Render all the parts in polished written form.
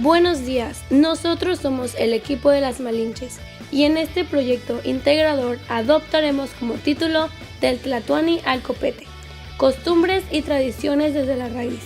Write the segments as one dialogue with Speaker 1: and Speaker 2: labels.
Speaker 1: Buenos días, nosotros somos el equipo de las Malinches y en este proyecto integrador adoptaremos como título Del Tlatoani al Copete, costumbres y tradiciones desde la raíz,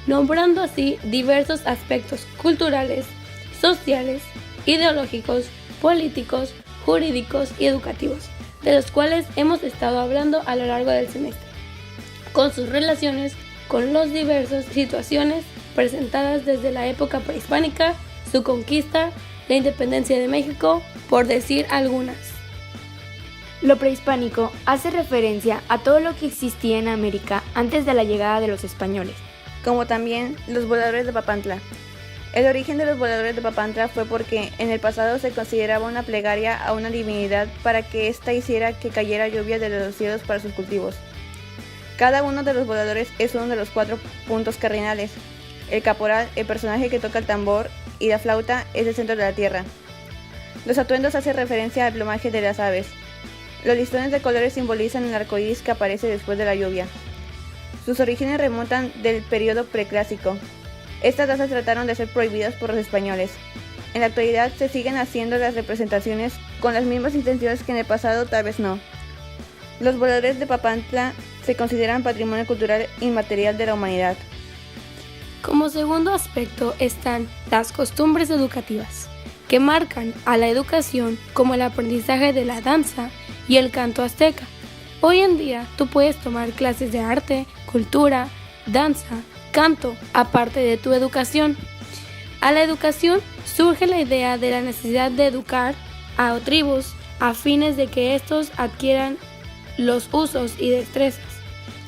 Speaker 1: nombrando así diversos aspectos culturales, sociales, ideológicos, políticos, jurídicos y educativos, de los cuales hemos estado hablando a lo largo del semestre, con sus relaciones con las diversas situaciones presentadas desde la época prehispánica, su conquista, la independencia de México, por decir algunas.
Speaker 2: Lo prehispánico hace referencia a todo lo que existía en América antes de la llegada de los españoles,
Speaker 3: como también los voladores de Papantla. El origen de los voladores de Papantla fue porque en el pasado se consideraba una plegaria a una divinidad para que ésta hiciera que cayera lluvia de los cielos para sus cultivos. Cada uno de los voladores es uno de los 4 puntos cardinales. El caporal, el personaje que toca el tambor, y la flauta es el centro de la tierra. Los atuendos hacen referencia al plumaje de las aves. Los listones de colores simbolizan el arco iris que aparece después de la lluvia. Sus orígenes remontan del periodo preclásico. Estas danzas trataron de ser prohibidas por los españoles. En la actualidad se siguen haciendo las representaciones con las mismas intenciones que en el pasado, tal vez no. Los voladores de Papantla se consideran patrimonio cultural inmaterial de la humanidad.
Speaker 1: Como segundo aspecto están las costumbres educativas, que marcan a la educación como el aprendizaje de la danza y el canto azteca. Hoy en día tú puedes tomar clases de arte, cultura, danza, canto, aparte de tu educación. A la educación surge la idea de la necesidad de educar a tribus a fines de que estos adquieran los usos y destrezas.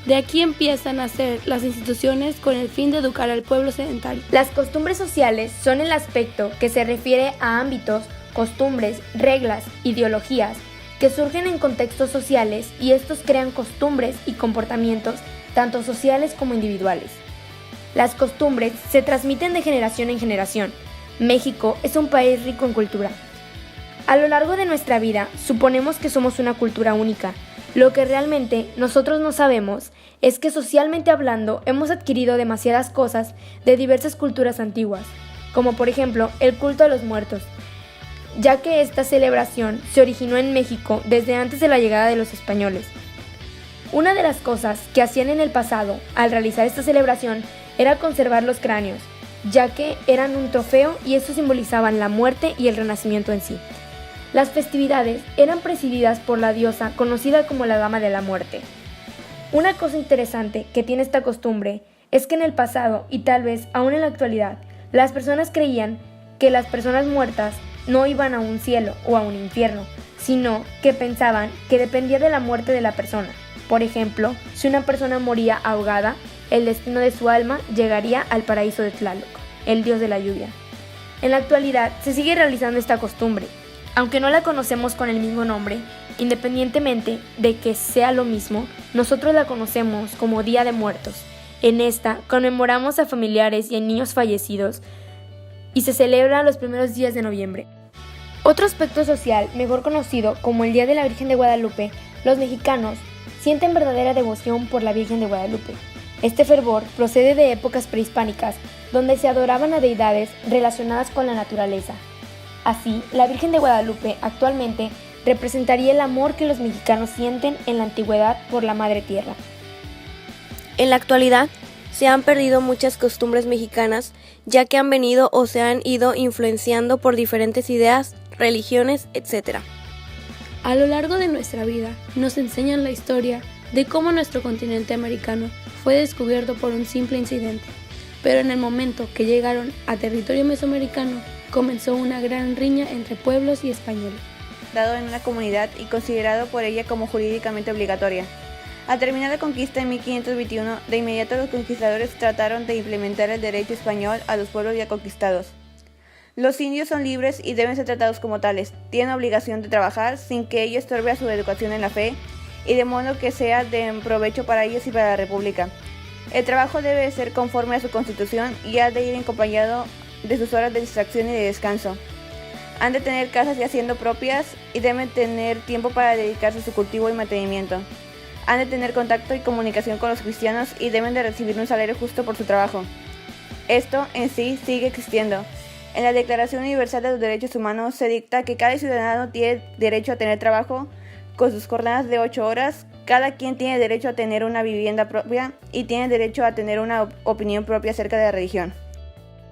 Speaker 1: De aquí empiezan a nacer las instituciones con el fin de educar al pueblo sedentario.
Speaker 2: Las costumbres sociales son el aspecto que se refiere a ámbitos, costumbres, reglas, ideologías que surgen en contextos sociales y estos crean costumbres y comportamientos tanto sociales como individuales. Las costumbres se transmiten de generación en generación. México es un país rico en cultura. A lo largo de nuestra vida suponemos que somos una cultura única. Lo que realmente nosotros no sabemos es que socialmente hablando hemos adquirido demasiadas cosas de diversas culturas antiguas, como por ejemplo el culto a los muertos, ya que esta celebración se originó en México desde antes de la llegada de los españoles. Una de las cosas que hacían en el pasado al realizar esta celebración era conservar los cráneos, ya que eran un trofeo y estos simbolizaban la muerte y el renacimiento en sí. Las festividades eran presididas por la diosa conocida como la Dama de la Muerte. Una cosa interesante que tiene esta costumbre es que en el pasado, y tal vez aún en la actualidad, las personas creían que las personas muertas no iban a un cielo o a un infierno, sino que pensaban que dependía de la muerte de la persona. Por ejemplo, si una persona moría ahogada, el destino de su alma llegaría al paraíso de Tlaloc, el dios de la lluvia. En la actualidad se sigue realizando esta costumbre, aunque no la conocemos con el mismo nombre. Independientemente de que sea lo mismo, nosotros la conocemos como Día de Muertos. En esta conmemoramos a familiares y a niños fallecidos y se celebra los primeros días de noviembre. Otro aspecto social, mejor conocido como el Día de la Virgen de Guadalupe, los mexicanos sienten verdadera devoción por la Virgen de Guadalupe. Este fervor procede de épocas prehispánicas, donde se adoraban a deidades relacionadas con la naturaleza. Así, la Virgen de Guadalupe actualmente representaría el amor que los mexicanos sienten en la antigüedad por la Madre Tierra.
Speaker 4: En la actualidad, se han perdido muchas costumbres mexicanas, ya que han venido o se han ido influenciando por diferentes ideas, religiones, etc.
Speaker 1: A lo largo de nuestra vida nos enseñan la historia de cómo nuestro continente americano fue descubierto por un simple incidente, pero en el momento que llegaron a territorio mesoamericano, comenzó una gran riña entre pueblos y españoles.
Speaker 3: Dado en una comunidad y considerado por ella como jurídicamente obligatoria. Al terminar la conquista en 1521, de inmediato los conquistadores trataron de implementar el derecho español a los pueblos ya conquistados. Los indios son libres y deben ser tratados como tales. Tienen obligación de trabajar sin que ello estorbe a su educación en la fe y de modo que sea de provecho para ellos y para la república. El trabajo debe ser conforme a su constitución y ha de ir acompañado de sus horas de distracción y de descanso. Han de tener casas y haciendas propias y deben tener tiempo para dedicarse a su cultivo y mantenimiento. Han de tener contacto y comunicación con los cristianos y deben de recibir un salario justo por su trabajo. Esto en sí sigue existiendo En la Declaración Universal de los Derechos Humanos se dicta que cada ciudadano tiene derecho a tener trabajo con sus jornadas de 8 horas, cada quien tiene derecho a tener una vivienda propia y tiene derecho a tener una opinión propia acerca de la religión.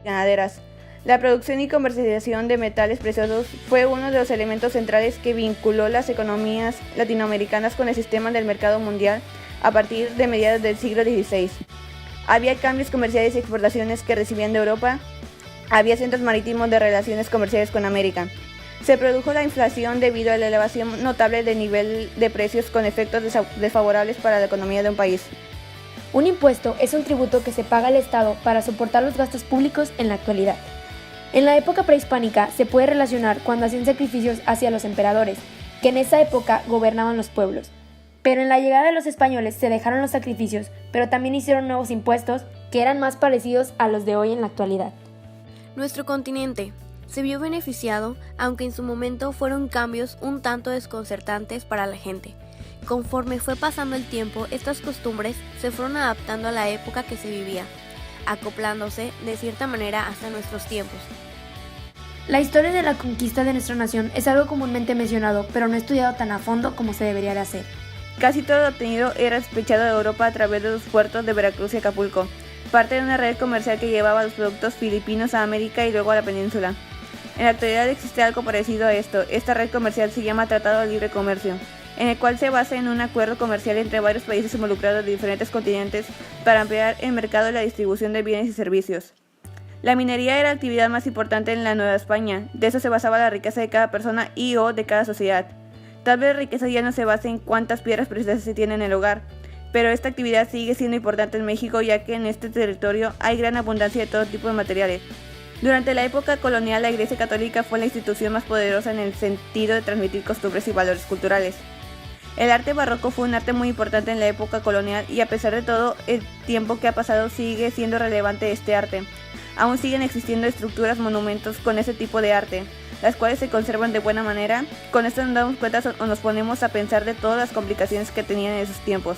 Speaker 3: Ganaderas. La producción y comercialización de metales preciosos fue uno de los elementos centrales que vinculó las economías latinoamericanas con el sistema del mercado mundial a partir de mediados del siglo XVI. Había cambios comerciales y exportaciones que recibían de Europa. Había centros marítimos de relaciones comerciales con América. Se produjo la inflación debido a la elevación notable del nivel de precios con efectos desfavorables para la economía de un país.
Speaker 2: Un impuesto es un tributo que se paga al Estado para soportar los gastos públicos en la actualidad. En la época prehispánica se puede relacionar cuando hacían sacrificios hacia los emperadores, que en esa época gobernaban los pueblos. Pero en la llegada de los españoles se dejaron los sacrificios, pero también hicieron nuevos impuestos que eran más parecidos a los de hoy en la actualidad.
Speaker 4: Nuestro continente se vio beneficiado, aunque en su momento fueron cambios un tanto desconcertantes para la gente. Conforme fue pasando el tiempo, estas costumbres se fueron adaptando a la época que se vivía, acoplándose de cierta manera hasta nuestros tiempos.
Speaker 2: La historia de la conquista de nuestra nación es algo comúnmente mencionado, pero no estudiado tan a fondo como se debería de hacer.
Speaker 3: Casi todo lo obtenido era despachado de Europa a través de los puertos de Veracruz y Acapulco, parte de una red comercial que llevaba los productos filipinos a América y luego a la península. En la actualidad existe algo parecido a esto. Esta red comercial se llama Tratado de Libre Comercio, en el cual se basa en un acuerdo comercial entre varios países involucrados de diferentes continentes para ampliar el mercado y la distribución de bienes y servicios. La minería era la actividad más importante en la Nueva España. De eso se basaba la riqueza de cada persona y o de cada sociedad. Tal vez la riqueza ya no se basa en cuántas piedras preciosas se tienen en el hogar, pero esta actividad sigue siendo importante en México, ya que en este territorio hay gran abundancia de todo tipo de materiales. Durante la época colonial, la Iglesia Católica fue la institución más poderosa en el sentido de transmitir costumbres y valores culturales. El arte barroco fue un arte muy importante en la época colonial y a pesar de todo el tiempo que ha pasado sigue siendo relevante este arte. Aún siguen existiendo estructuras, monumentos con ese tipo de arte, las cuales se conservan de buena manera. Con esto nos damos cuenta o nos ponemos a pensar de todas las complicaciones que tenían en esos tiempos.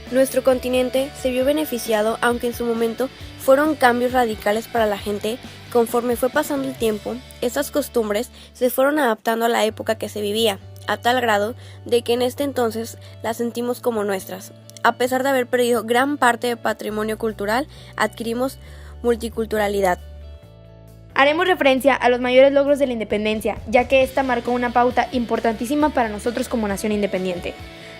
Speaker 4: Nuestro continente se vio beneficiado, aunque en su momento fueron cambios radicales para la gente. Conforme fue pasando el tiempo, estas costumbres se fueron adaptando a la época que se vivía, a tal grado de que en este entonces las sentimos como nuestras. A pesar de haber perdido gran parte de patrimonio cultural, adquirimos multiculturalidad.
Speaker 2: Haremos referencia a los mayores logros de la independencia, ya que esta marcó una pauta importantísima para nosotros como nación independiente.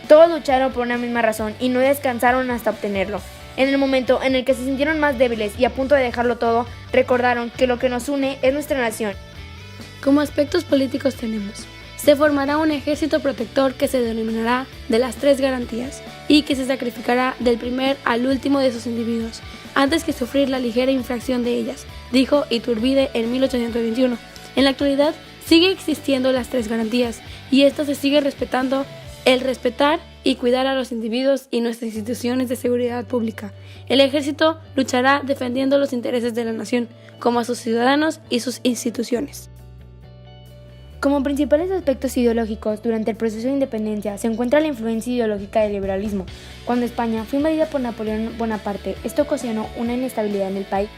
Speaker 2: Todos lucharon por una misma razón y no descansaron hasta obtenerlo. En el momento en el que se sintieron más débiles y a punto de dejarlo todo, recordaron que lo que nos une es nuestra nación.
Speaker 1: Como aspectos políticos tenemos: se formará un ejército protector que se denominará de las 3 garantías y que se sacrificará del primer al último de sus individuos, antes que sufrir la ligera infracción de ellas, dijo Iturbide en 1821. En la actualidad sigue existiendo las 3 garantías y esto se sigue respetando: el respetar y cuidar a los individuos y nuestras instituciones de seguridad pública. El ejército luchará defendiendo los intereses de la nación, como a sus ciudadanos y sus instituciones.
Speaker 2: Como principales aspectos ideológicos durante el proceso de independencia se encuentra la influencia ideológica del liberalismo. Cuando España fue invadida por Napoleón Bonaparte, esto ocasionó una inestabilidad en el país.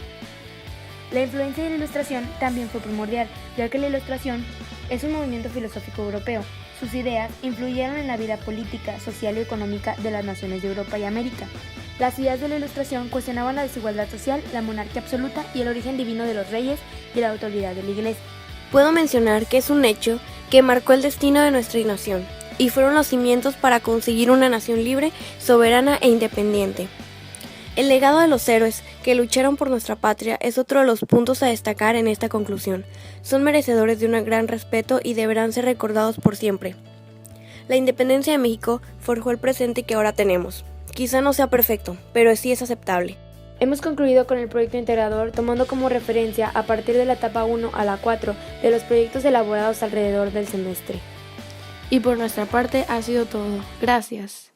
Speaker 2: La influencia de la Ilustración también fue primordial, ya que la Ilustración es un movimiento filosófico europeo. Sus ideas influyeron en la vida política, social y económica de las naciones de Europa y América. Las ideas de la Ilustración cuestionaban la desigualdad social, la monarquía absoluta y el origen divino de los reyes y la autoridad de la Iglesia.
Speaker 4: Puedo mencionar que es un hecho que marcó el destino de nuestra nación y fueron los cimientos para conseguir una nación libre, soberana e independiente. El legado de los héroes que lucharon por nuestra patria es otro de los puntos a destacar en esta conclusión. Son merecedores de un gran respeto y deberán ser recordados por siempre. La independencia de México forjó el presente que ahora tenemos. Quizá no sea perfecto, pero sí es aceptable.
Speaker 2: Hemos concluido con el proyecto integrador tomando como referencia a partir de la etapa 1 a la 4 de los proyectos elaborados alrededor del semestre.
Speaker 1: Y por nuestra parte ha sido todo. Gracias.